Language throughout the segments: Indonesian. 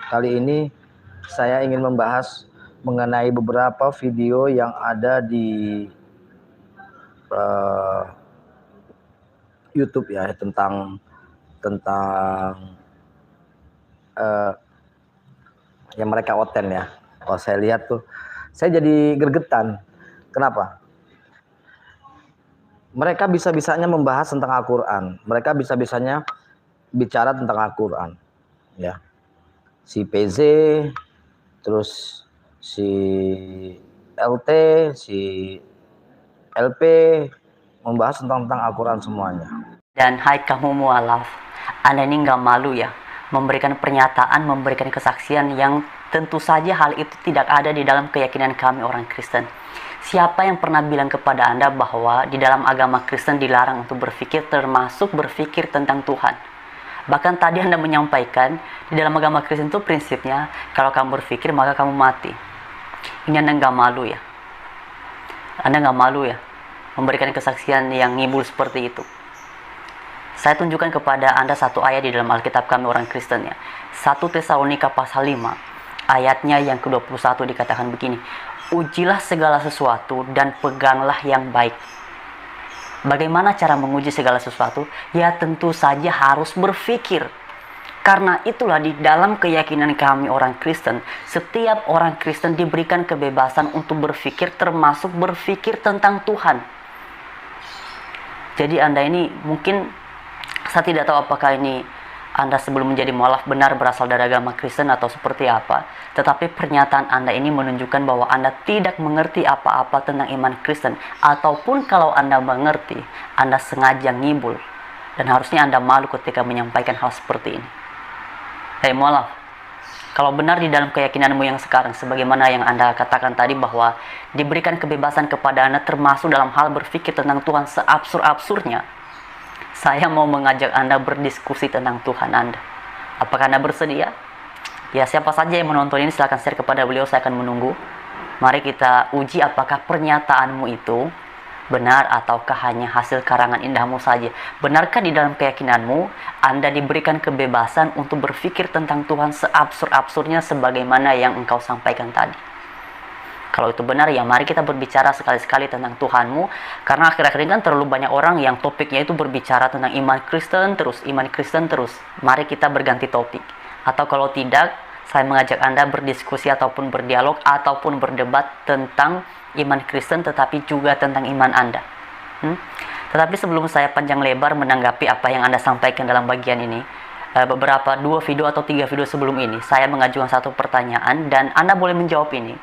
Kali ini saya ingin membahas mengenai beberapa video yang ada di YouTube ya, tentang yang mereka oten ya. Kalau saya lihat tuh, saya jadi gregetan. Kenapa? Mereka bisa-bisanya membahas tentang Al-Quran. Mereka bisa-bisanya bicara tentang Al-Quran. Ya. Si PZ, terus si LT, si LP membahas tentang Al-Quran semuanya. Dan hai kamu mualaf, Anda ini nggak malu ya memberikan pernyataan, memberikan kesaksian yang tentu saja hal itu tidak ada di dalam keyakinan kami orang Kristen. Siapa yang pernah bilang kepada Anda bahwa di dalam agama Kristen dilarang untuk berpikir, termasuk berpikir tentang Tuhan? Bahkan tadi Anda menyampaikan di dalam agama Kristen itu prinsipnya kalau kamu berpikir maka kamu mati. Ini Anda nggak malu ya? Anda nggak malu ya memberikan kesaksian yang ngibul seperti itu? Saya tunjukkan kepada Anda satu ayat di dalam Alkitab kami orang Kristen ya. 1 Tesalonika pasal 5 ayatnya yang ke-21 dikatakan begini. Ujilah segala sesuatu dan peganglah yang baik. Bagaimana cara menguji segala sesuatu? Ya tentu saja harus berpikir. Karena itulah di dalam keyakinan kami orang Kristen, setiap orang Kristen diberikan kebebasan untuk berpikir, termasuk berpikir tentang Tuhan. Jadi Anda ini mungkin, saya tidak tahu apakah ini Anda sebelum menjadi mualaf benar berasal dari agama Kristen atau seperti apa. Tetapi pernyataan Anda ini menunjukkan bahwa Anda tidak mengerti apa-apa tentang iman Kristen. Ataupun kalau Anda mengerti, Anda sengaja ngibul. Dan harusnya Anda malu ketika menyampaikan hal seperti ini. Hei mualaf, kalau benar di dalam keyakinanmu yang sekarang, sebagaimana yang Anda katakan tadi bahwa diberikan kebebasan kepada Anda termasuk dalam hal berpikir tentang Tuhan seabsurd-absurdnya, saya mau mengajak Anda berdiskusi tentang Tuhan Anda. Apakah Anda bersedia? Ya, siapa saja yang menonton ini silahkan share kepada beliau, saya akan menunggu. Mari kita uji apakah pernyataanmu itu benar ataukah hanya hasil karangan indahmu saja. Benarkah di dalam keyakinanmu Anda diberikan kebebasan untuk berpikir tentang Tuhan seabsurd-absurdnya sebagaimana yang engkau sampaikan tadi? Kalau itu benar, ya mari kita berbicara sekali-sekali tentang Tuhanmu. Karena akhir-akhir ini kan terlalu banyak orang yang topiknya itu berbicara tentang iman Kristen terus, iman Kristen terus. Mari kita berganti topik. Atau kalau tidak, saya mengajak Anda berdiskusi ataupun berdialog ataupun berdebat tentang iman Kristen tetapi juga tentang iman Anda. Tetapi sebelum saya panjang lebar menanggapi apa yang Anda sampaikan dalam bagian ini, beberapa 2 video atau 3 video sebelum ini, saya mengajukan satu pertanyaan dan Anda boleh menjawab ini.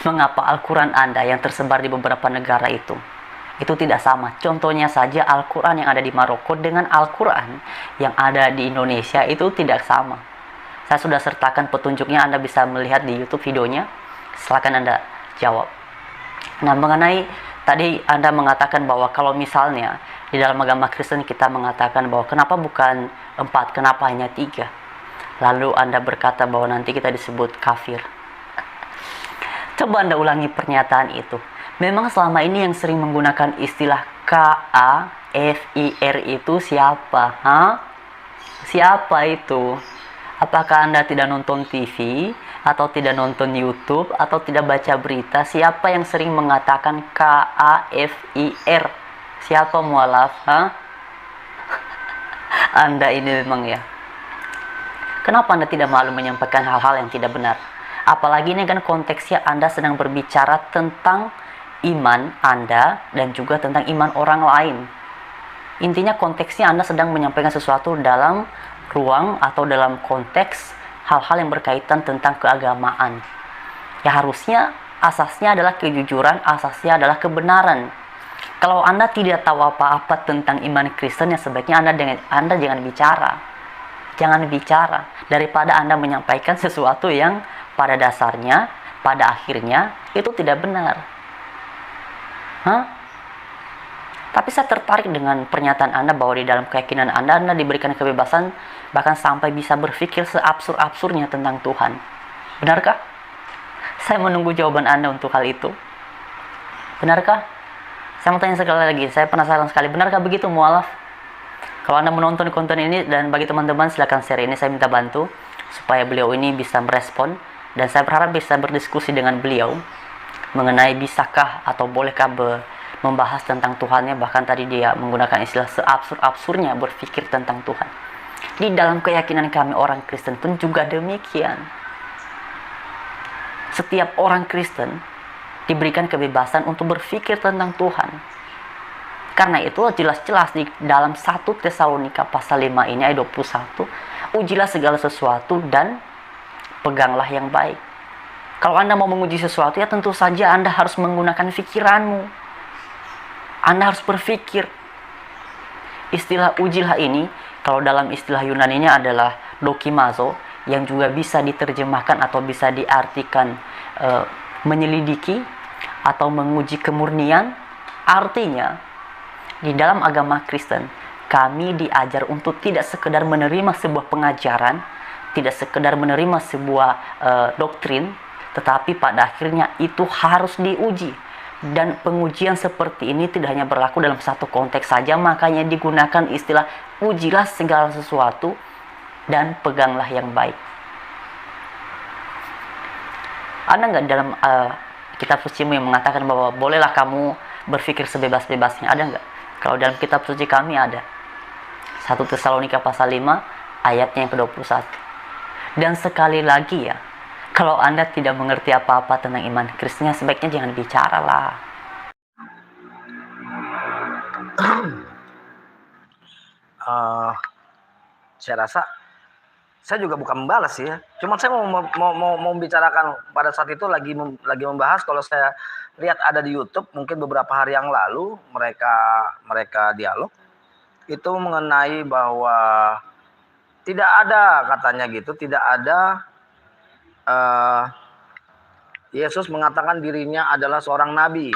Mengapa Al-Quran Anda yang tersebar di beberapa negara itu tidak sama? Contohnya saja Al-Quran yang ada di Maroko dengan Al-Quran yang ada di Indonesia itu tidak sama. Saya sudah sertakan petunjuknya, Anda bisa melihat di YouTube videonya. Silakan Anda jawab. Nah, mengenai tadi Anda mengatakan bahwa kalau misalnya di dalam agama Kristen kita mengatakan bahwa kenapa bukan 4, kenapa hanya 3? Lalu Anda berkata bahwa nanti kita disebut kafir. Coba Anda ulangi pernyataan itu. Memang selama ini yang sering menggunakan istilah KAFIR itu siapa? Siapa itu? Apakah Anda tidak nonton TV? Atau tidak nonton YouTube? Atau tidak baca berita? Siapa yang sering mengatakan KAFIR? Siapa mualaf? Anda ini memang ya. Kenapa Anda tidak malu menyampaikan hal-hal yang tidak benar? Apalagi ini kan konteksnya Anda sedang berbicara tentang iman Anda dan juga tentang iman orang lain. Intinya konteksnya Anda sedang menyampaikan sesuatu dalam ruang atau dalam konteks hal-hal yang berkaitan tentang keagamaan. Ya harusnya asasnya adalah kejujuran, asasnya adalah kebenaran. Kalau Anda tidak tahu apa-apa tentang iman Kristen, ya sebaiknya Anda jangan bicara. Jangan bicara daripada Anda menyampaikan sesuatu yang pada dasarnya, pada akhirnya itu tidak benar. Tapi saya tertarik dengan pernyataan Anda bahwa di dalam keyakinan Anda diberikan kebebasan bahkan sampai bisa berpikir seabsurd-absurdnya tentang Tuhan. Benarkah? Saya menunggu jawaban Anda untuk hal itu. Benarkah? Saya mau tanya sekali lagi, saya penasaran sekali. Benarkah begitu mualaf? Kalau Anda menonton konten ini dan bagi teman-teman silakan share ini, saya minta bantu. supaya beliau ini bisa merespon, dan saya berharap bisa berdiskusi dengan beliau mengenai bisakah atau bolehkah membahas tentang Tuhannya. Bahkan tadi dia menggunakan istilah seabsurd-absurdnya berpikir tentang Tuhan. Di dalam keyakinan kami orang Kristen pun juga demikian. Setiap orang Kristen diberikan kebebasan untuk berpikir tentang Tuhan. Karena itu jelas-jelas di dalam 1 Tesalonika pasal 5 ini ayat 21, ujilah segala sesuatu dan peganglah yang baik. Kalau Anda mau menguji sesuatu, ya tentu saja Anda harus menggunakan pikiranmu. Anda harus berpikir. Istilah ujilah ini, kalau dalam istilah Yunaninya adalah dokimazo, yang juga bisa diterjemahkan atau bisa diartikan menyelidiki atau menguji kemurnian. Artinya, di dalam agama Kristen, kami diajar untuk tidak sekedar menerima sebuah pengajaran, tidak sekedar menerima sebuah doktrin, tetapi pada akhirnya itu harus diuji. Dan pengujian seperti ini tidak hanya berlaku dalam satu konteks saja, makanya digunakan istilah ujilah segala sesuatu dan peganglah yang baik. Ada nggak dalam kitab suci yang mengatakan bahwa bolehlah kamu berpikir sebebas-bebasnya? Ada nggak? Kalau dalam kitab suci kami ada 1 Tesalonika pasal 5 ayatnya yang ke-21. Dan sekali lagi ya, kalau Anda tidak mengerti apa-apa tentang iman Kristen, sebaiknya jangan bicara lah. Saya rasa saya juga bukan membalas ya. Cuma saya mau membicarakan pada saat itu lagi membahas, kalau saya lihat ada di YouTube mungkin beberapa hari yang lalu mereka dialog itu mengenai bahwa tidak ada, katanya gitu, tidak ada Yesus mengatakan dirinya adalah seorang nabi.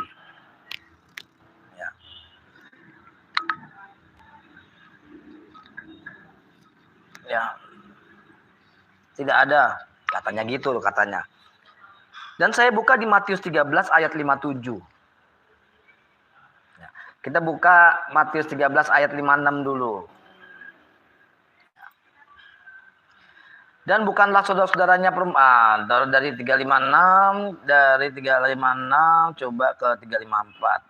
Ya. Ya. Tidak ada, katanya gitu loh, katanya. Dan saya buka di Matius 13 ayat 57. Ya. Kita buka Matius 13 ayat 56 dulu. Dan bukanlah saudara-saudaranya dari 356, dari 356 coba ke 354.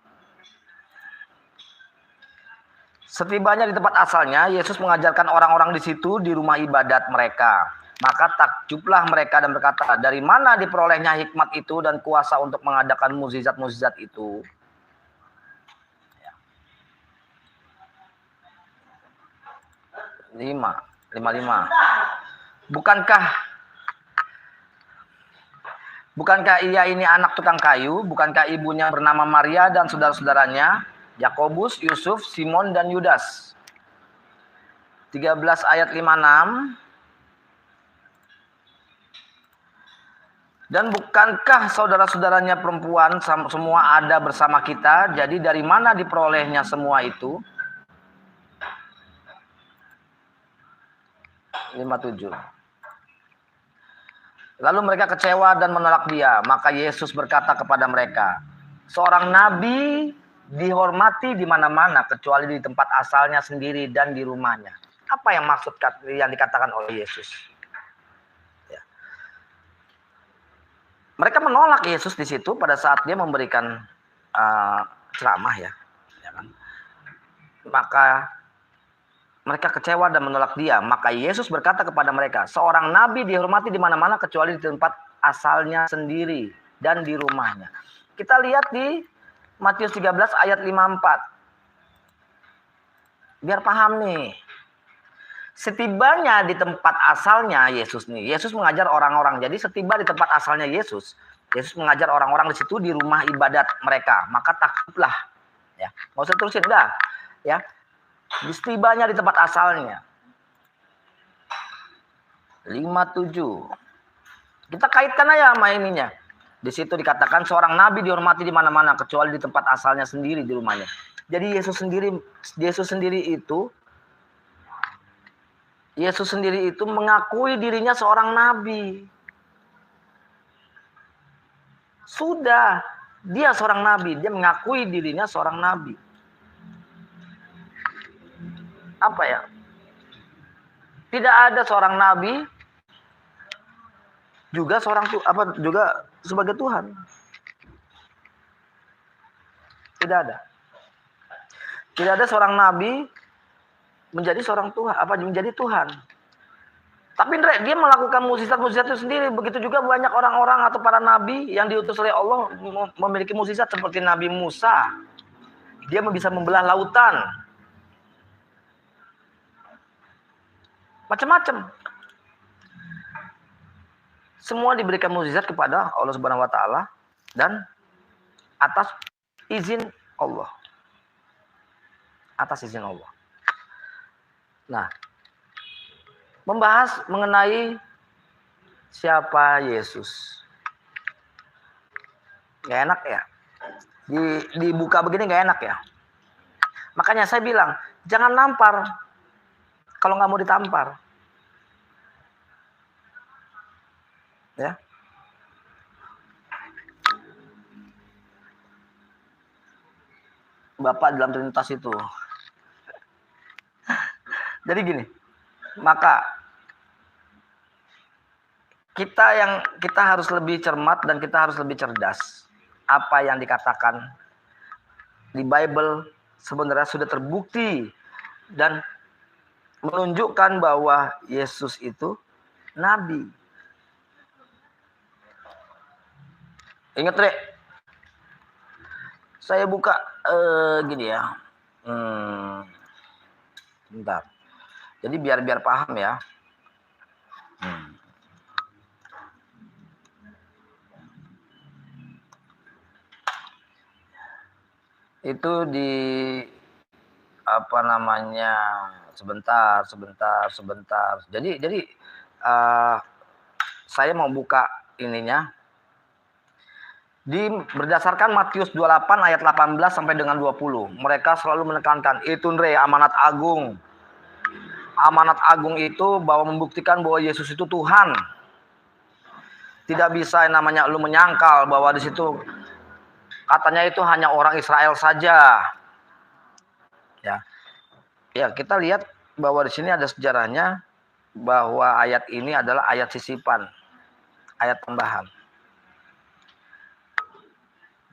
Setibanya di tempat asalnya, Yesus mengajarkan orang-orang di situ di rumah ibadat mereka. Maka takjublah mereka dan berkata, dari mana diperolehnya hikmat itu dan kuasa untuk mengadakan mukjizat-mukjizat itu? 55. Bukankah ia ini anak tukang kayu? Bukankah ibunya bernama Maria dan saudara-saudaranya, Yakobus, Yusuf, Simon, dan Yudas? 13 ayat 56. Dan bukankah saudara-saudaranya perempuan semua ada bersama kita? Jadi dari mana diperolehnya semua itu? 57. Lalu mereka kecewa dan menolak dia. Maka Yesus berkata kepada mereka, seorang nabi dihormati di mana-mana kecuali di tempat asalnya sendiri dan di rumahnya. Apa yang maksud yang dikatakan oleh Yesus? Ya. Mereka menolak Yesus di situ pada saat dia memberikan ceramah ya kan? Maka mereka kecewa dan menolak dia. Maka Yesus berkata kepada mereka, seorang nabi dihormati di mana-mana kecuali di tempat asalnya sendiri dan di rumahnya. Kita lihat di Matius 13 ayat 54. Biar paham nih. Setibanya di tempat asalnya Yesus nih. Yesus mengajar orang-orang. Jadi setiba di tempat asalnya Yesus mengajar orang-orang di situ di rumah ibadat mereka. Maka takjublah. Ya, mau saya terusin dah. Ya. Setibanya di tempat asalnya. 57. Kita kaitkan aja sama ininya. Di situ dikatakan seorang nabi dihormati di mana-mana kecuali di tempat asalnya sendiri di rumahnya. Jadi Yesus sendiri itu mengakui dirinya seorang nabi. Sudah, dia seorang nabi, dia mengakui dirinya seorang nabi. Apa ya? Tidak ada seorang nabi juga juga sebagai Tuhan. Tidak ada. Tidak ada seorang nabi menjadi seorang Tuhan, menjadi Tuhan. Tapi dia melakukan mukjizat-mukjizat itu sendiri. Begitu juga banyak orang-orang atau para nabi yang diutus oleh Allah memiliki mukjizat seperti Nabi Musa. Dia bisa membelah lautan. Macam-macam. Semua diberikan mukjizat kepada Allah Subhanahu wa taala dan atas izin Allah. Atas izin Allah. Nah, membahas mengenai siapa Yesus. Gak enak ya. Dibuka begini gak enak ya. Makanya saya bilang, jangan nampar kalau nggak mau ditampar. Ya. Bapak dalam Trinitas itu. Jadi gini, maka kita harus lebih cermat dan kita harus lebih cerdas. Apa yang dikatakan di Bible sebenarnya sudah terbukti dan menunjukkan bahwa Yesus itu nabi. Ingat, Rek, saya buka gini ya. Bentar. Jadi biar paham ya. Itu di sebentar. Jadi saya mau buka ininya. Berdasarkan Matius 28 ayat 18 sampai dengan 20. Mereka selalu menekankan itu amanat agung. Amanat agung itu bahwa membuktikan bahwa Yesus itu Tuhan. Tidak bisa yang namanya lu menyangkal bahwa di situ katanya itu hanya orang Israel saja. Ya, kita lihat bahwa di sini ada sejarahnya bahwa ayat ini adalah ayat sisipan, ayat tambahan.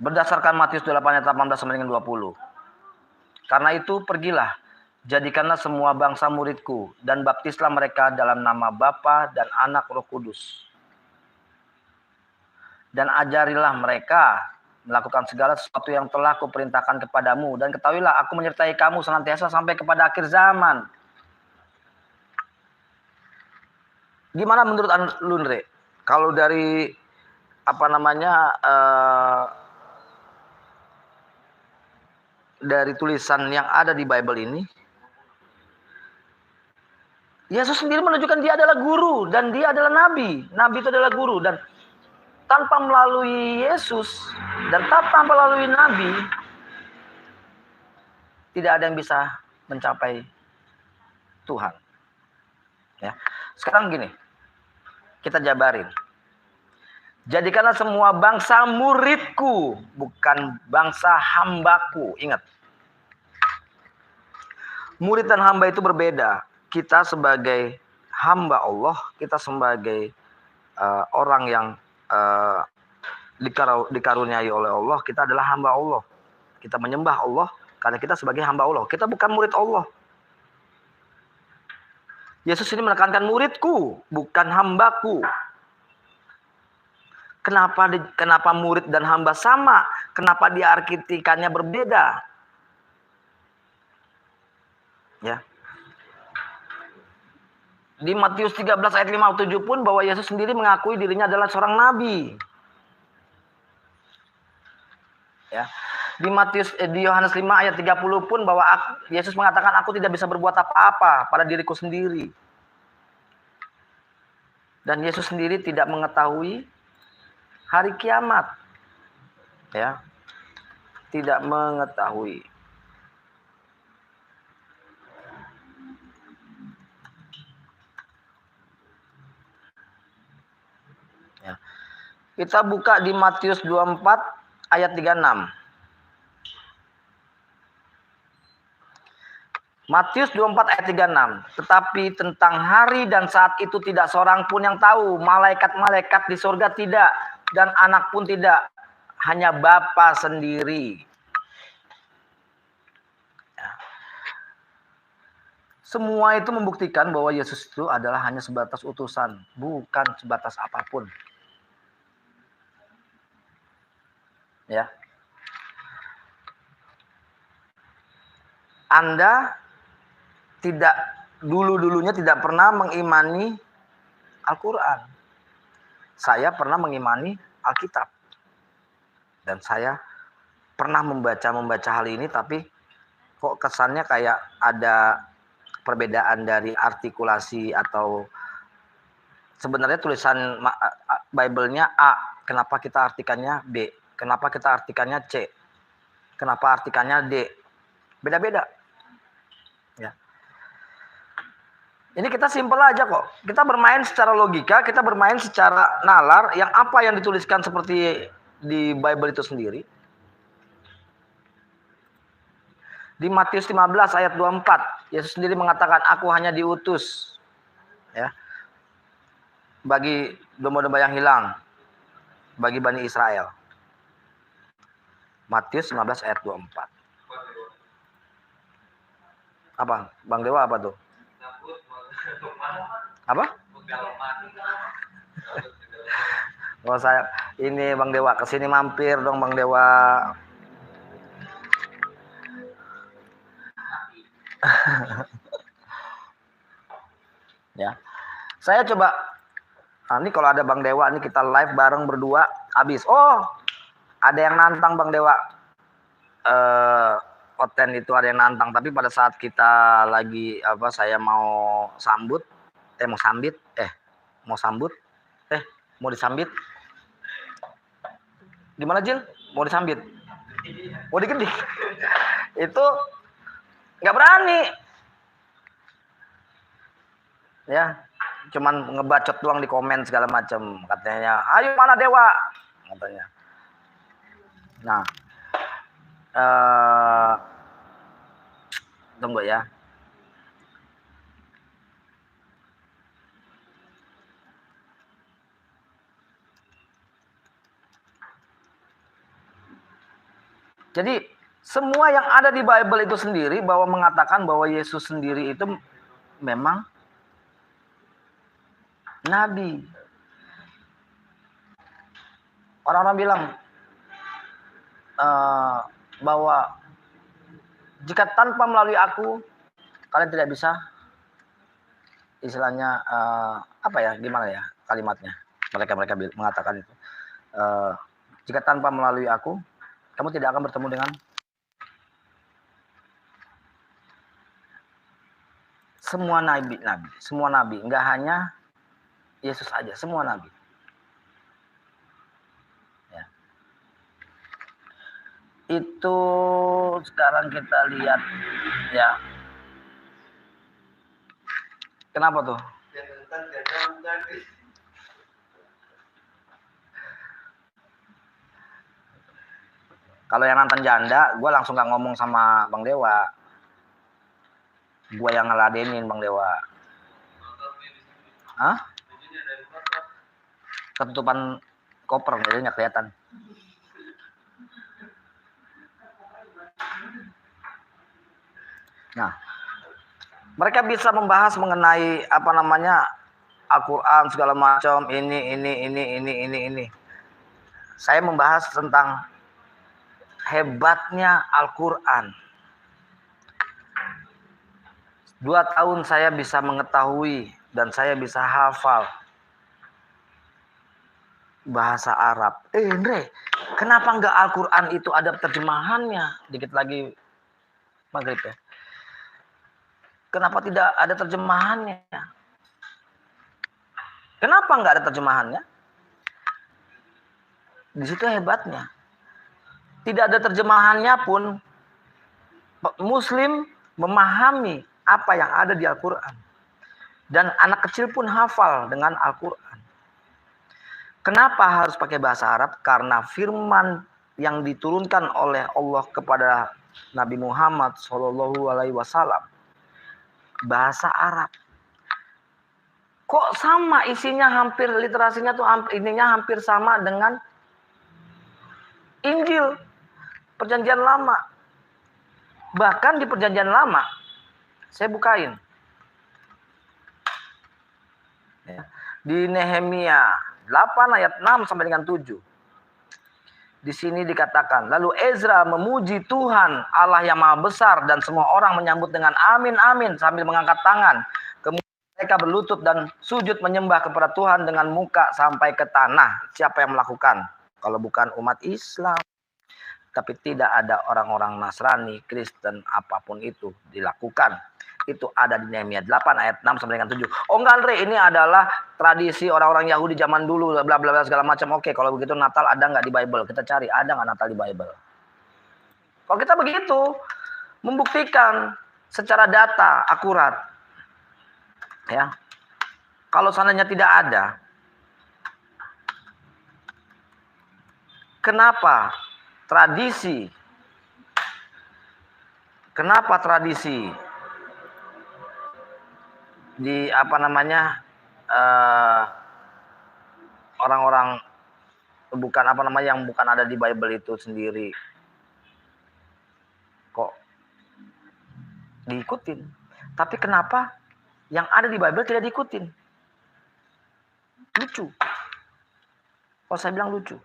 Berdasarkan Matius 8 ayat 18 sampai dengan 20. Karena itu pergilah, jadikanlah semua bangsa muridku dan baptislah mereka dalam nama Bapa dan Anak Roh Kudus. Dan ajarilah mereka melakukan segala sesuatu yang telah kuperintahkan kepadamu. Dan ketahuilah aku menyertai kamu senantiasa sampai kepada akhir zaman. Gimana menurut Lundre? Kalau dari dari tulisan yang ada di Bible ini, Yesus sendiri menunjukkan dia adalah guru dan dia adalah nabi. Nabi itu adalah guru, dan tanpa melalui Yesus dan tanpa melalui nabi, tidak ada yang bisa mencapai Tuhan. Ya. Sekarang gini, kita jabarin. Jadikanlah semua bangsa muridku, bukan bangsa hambaku. Ingat, murid dan hamba itu berbeda. Kita sebagai hamba Allah, kita sebagai orang yang dikaruniai oleh Allah, kita adalah hamba Allah. Kita menyembah Allah karena kita sebagai hamba Allah. Kita bukan murid Allah. Yesus ini menekankan muridku, bukan hambaku. Kenapa murid dan hamba sama? Kenapa diartikannya berbeda? Ya. Di Matius 13 ayat 57 pun bahwa Yesus sendiri mengakui dirinya adalah seorang nabi. Ya. Di Yohanes 5 ayat 30 pun bahwa Yesus mengatakan aku tidak bisa berbuat apa-apa pada diriku sendiri. Dan Yesus sendiri tidak mengetahui hari kiamat. Ya. Tidak mengetahui. Ya. Kita buka di Matius 24 ayat 36. Matius 24 ayat 36. Tetapi tentang hari dan saat itu tidak seorang pun yang tahu. Malaikat-malaikat di surga tidak. Dan anak pun tidak. Hanya Bapa sendiri. Ya. Semua itu membuktikan bahwa Yesus itu adalah hanya sebatas utusan. Bukan sebatas apapun. Ya. Anda tidak dulunya tidak pernah mengimani Al-Quran. Saya pernah mengimani Alkitab. Dan saya pernah membaca hal ini, tapi kok kesannya kayak ada perbedaan dari artikulasi atau sebenarnya tulisan Bible-nya A, kenapa kita artikannya B? Kenapa kita artikannya C? Kenapa artikannya D? Beda-beda. Ya. Ini kita simpel aja kok. Kita bermain secara logika, kita bermain secara nalar, yang apa yang dituliskan seperti di Bible itu sendiri. Di Matius 15 ayat 24, Yesus sendiri mengatakan, aku hanya diutus ya, bagi domba-domba yang hilang, bagi Bani Israel. Matius 15 ayat 24. Apa? Bang Dewa apa tuh? Apa? Oh saya ini Bang Dewa, kesini mampir dong Bang Dewa. Ya, saya coba. Nah, ini kalau ada Bang Dewa, ini kita live bareng berdua, habis. Oh, ada yang nantang Bang Dewa. Oten itu ada yang nantang, tapi pada saat kita lagi saya mau sambut, mau disambit. Gimana Jil? Mau disambit? Mau dikedik? Itu nggak berani. Ya, cuman ngebacot doang di komen segala macam. Katanya, ayo mana Dewa? Katanya. Nah, tunggu ya. Jadi semua yang ada di Bible itu sendiri bahwa mengatakan bahwa Yesus sendiri itu memang nabi. Orang-orang bilang bahwa jika tanpa melalui aku kalian tidak bisa, istilahnya gimana ya kalimatnya, mereka mengatakan itu, jika tanpa melalui aku kamu tidak akan bertemu dengan semua nabi, enggak hanya Yesus aja, semua nabi. Ya. Itu sekarang kita lihat ya. Kenapa tuh? Kalau yang nonton janda, gue langsung gak ngomong sama Bang Dewa. Gue yang ngeladenin Bang Dewa. Hah? Ketutupan koper, jadi gak kelihatan. Nah, mereka bisa membahas mengenai Al-Quran segala macam, ini. Saya membahas tentang hebatnya Al-Quran. 2 tahun saya bisa mengetahui dan saya bisa hafal bahasa Arab. Andre, kenapa enggak Al-Quran itu ada terjemahannya? Dikit lagi maghrib ya. Kenapa tidak ada terjemahannya? Kenapa enggak ada terjemahannya? Di situ hebatnya. Tidak ada terjemahannya pun Muslim memahami apa yang ada di Al-Quran. Dan anak kecil pun hafal dengan Al-Quran. Kenapa harus pakai bahasa Arab? Karena firman yang diturunkan oleh Allah kepada Nabi Muhammad SAW bahasa Arab. Kok sama isinya, hampir literasinya tuh ininya hampir sama dengan Injil Perjanjian Lama. Bahkan di Perjanjian Lama, saya bukain. Ya. Di Nehemia 8 ayat 6 sampai dengan 7. Di sini dikatakan, lalu Ezra memuji Tuhan Allah yang Maha Besar dan semua orang menyambut dengan amin amin sambil mengangkat tangan. Kemudian mereka berlutut dan sujud menyembah kepada Tuhan dengan muka sampai ke tanah. Siapa yang melakukan? Kalau bukan umat Islam. Tapi tidak ada orang-orang Nasrani, Kristen, apapun itu dilakukan. Itu ada di Nehemia 8 ayat 6 sampai dengan 7. Oh enggak Andre, ini adalah tradisi orang-orang Yahudi zaman dulu, bla bla bla segala macam. Oke, kalau begitu Natal ada nggak di Bible? Kita cari, ada nggak Natal di Bible? Kalau kita begitu, membuktikan secara data akurat, ya. Kalau seandainya tidak ada, kenapa tradisi di apa namanya orang-orang bukan apa namanya yang bukan ada di Bible itu sendiri kok diikutin, tapi kenapa yang ada di Bible tidak diikutin? Lucu. Kalau saya bilang lucu,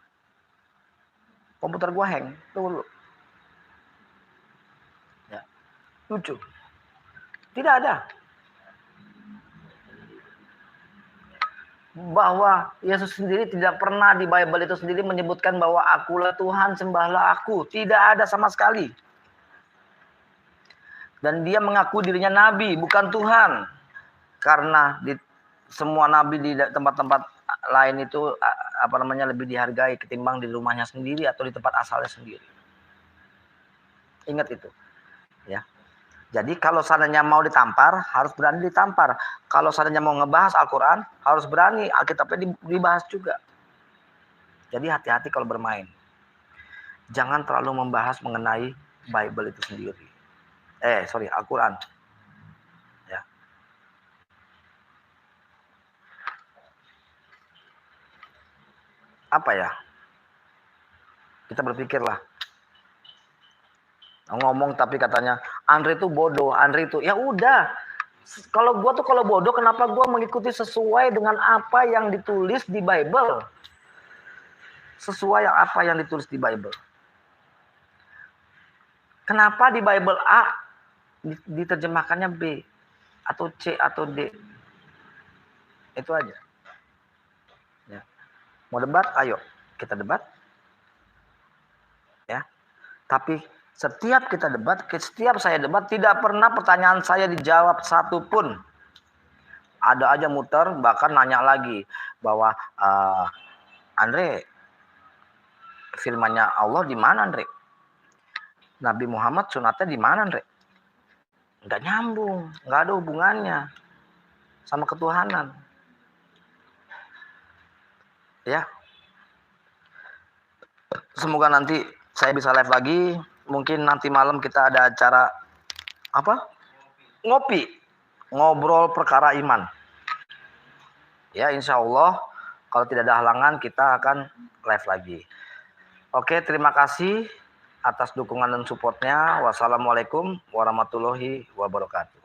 komputer gua hang, tunggu dulu. Ya, lucu. Tidak ada. Bahwa Yesus sendiri tidak pernah di Bible itu sendiri menyebutkan bahwa akulah Tuhan, sembahlah aku. Tidak ada sama sekali. Dan dia mengaku dirinya nabi, bukan Tuhan. Karena di semua nabi di tempat-tempat lain itu apa namanya lebih dihargai ketimbang di rumahnya sendiri atau di tempat asalnya sendiri. Ingat itu, ya. Jadi kalau seandainya mau ditampar, harus berani ditampar. Kalau seandainya mau ngebahas Al-Quran, harus berani Alkitabnya dibahas juga. Jadi hati-hati kalau bermain. Jangan terlalu membahas mengenai Bible itu sendiri. Al-Quran. Ya. Apa ya? Kita berpikirlah. Ngomong tapi katanya Andre itu bodoh, Andre itu ya udah. Kalau bodoh, kenapa gua mengikuti sesuai dengan apa yang ditulis di Bible? Sesuai apa yang ditulis di Bible. Kenapa di Bible A diterjemahkannya B atau C atau D? Itu aja. Ya. Mau debat? Ayo kita debat. Ya. Tapi setiap kita debat, setiap saya debat, tidak pernah pertanyaan saya dijawab satu pun. Ada aja muter, bahkan nanya lagi bahwa Andre, firman-Nya Allah di mana Andre? Nabi Muhammad sunatnya di mana Andre? Nggak nyambung, nggak ada hubungannya sama ketuhanan. Ya, semoga nanti saya bisa live lagi. Mungkin nanti malam kita ada acara apa? Ngopi, ngobrol perkara iman. Ya, insya Allah kalau tidak ada halangan kita akan live lagi. Oke, terima kasih atas dukungan dan supportnya. Wassalamualaikum warahmatullahi wabarakatuh.